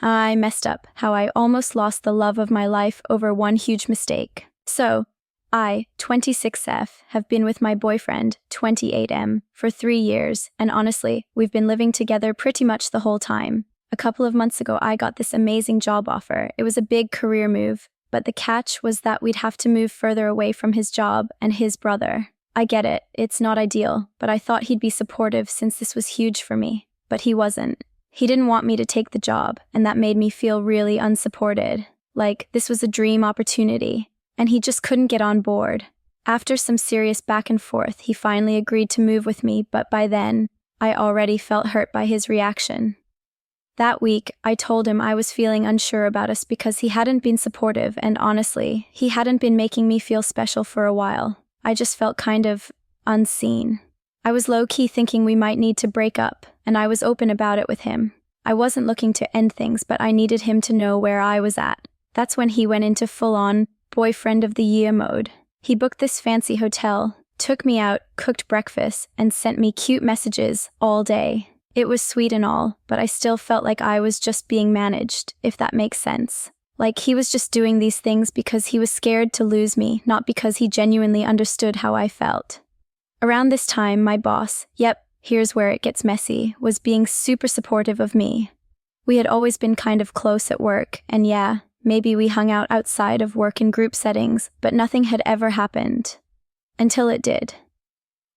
I messed up, how I almost lost the love of my life over one huge mistake. So, I, 26F, have been with my boyfriend, 28M, for 3 years, and honestly, we've been living together pretty much the whole time. A couple of months ago, I got this amazing job offer. It was a big career move, but the catch was that we'd have to move further away from his job and his brother. I get it, it's not ideal, but I thought he'd be supportive since this was huge for me. But he wasn't. He didn't want me to take the job, and that made me feel really unsupported. Like, this was a dream opportunity, and he just couldn't get on board. After some serious back and forth, he finally agreed to move with me, but by then, I already felt hurt by his reaction. That week, I told him I was feeling unsure about us because he hadn't been supportive, and honestly, he hadn't been making me feel special for a while. I just felt kind of unseen. I was low-key thinking we might need to break up, and I was open about it with him. I wasn't looking to end things, but I needed him to know where I was at. That's when he went into full-on boyfriend of the year mode. He booked this fancy hotel, took me out, cooked breakfast, and sent me cute messages all day. It was sweet and all, but I still felt like I was just being managed, if that makes sense. Like he was just doing these things because he was scared to lose me, not because he genuinely understood how I felt. Around this time, my boss, yep, here's where it gets messy, was being super supportive of me. We had always been kind of close at work, and yeah, maybe we hung out outside of work in group settings, but nothing had ever happened. Until it did.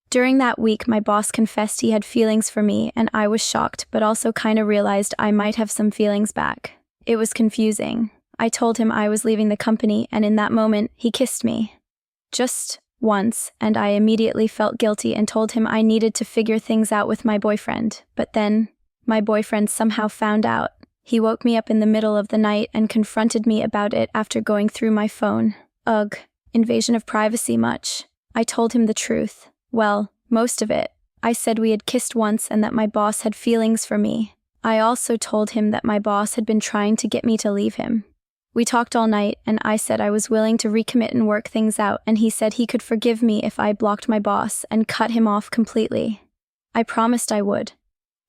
During that week, my boss confessed he had feelings for me, and I was shocked, but also kind of realized I might have some feelings back. It was confusing. I told him I was leaving the company, and in that moment, he kissed me. Just once, and I immediately felt guilty and told him I needed to figure things out with my boyfriend. But then, my boyfriend somehow found out. He woke me up in the middle of the night and confronted me about it after going through my phone. Ugh, invasion of privacy much. I told him the truth. Well, most of it. I said we had kissed once and that my boss had feelings for me. I also told him that my boss had been trying to get me to leave him. We talked all night, and I said I was willing to recommit and work things out, and he said he could forgive me if I blocked my boss and cut him off completely. I promised I would.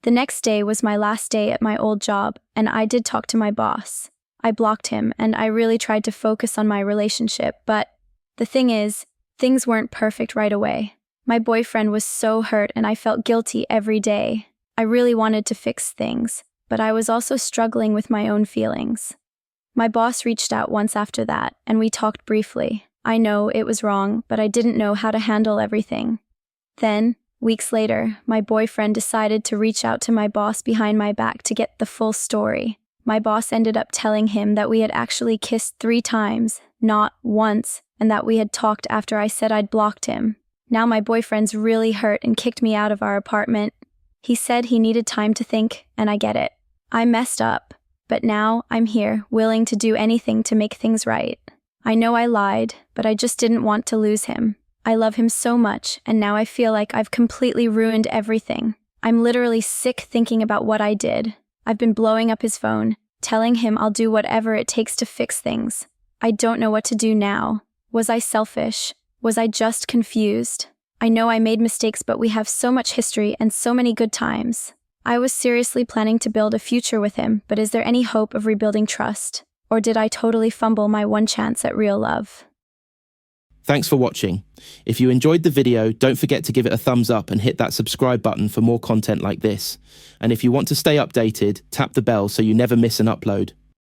The next day was my last day at my old job, and I did talk to my boss. I blocked him, and I really tried to focus on my relationship, but the thing is, things weren't perfect right away. My boyfriend was so hurt, and I felt guilty every day. I really wanted to fix things, but I was also struggling with my own feelings. My boss reached out once after that, and we talked briefly. I know it was wrong, but I didn't know how to handle everything. Then, weeks later, my boyfriend decided to reach out to my boss behind my back to get the full story. My boss ended up telling him that we had actually kissed 3 times, not once, and that we had talked after I said I'd blocked him. Now my boyfriend's really hurt and kicked me out of our apartment. He said he needed time to think, and I get it. I messed up. But now, I'm here, willing to do anything to make things right. I know I lied, but I just didn't want to lose him. I love him so much, and now I feel like I've completely ruined everything. I'm literally sick thinking about what I did. I've been blowing up his phone, telling him I'll do whatever it takes to fix things. I don't know what to do now. Was I selfish? Was I just confused? I know I made mistakes, but we have so much history and so many good times. I was seriously planning to build a future with him, but is there any hope of rebuilding trust? Or did I totally fumble my one chance at real love? Thanks for watching. If you enjoyed the video, don't forget to give it a thumbs up and hit that subscribe button for more content like this. And if you want to stay updated, tap the bell so you never miss an upload.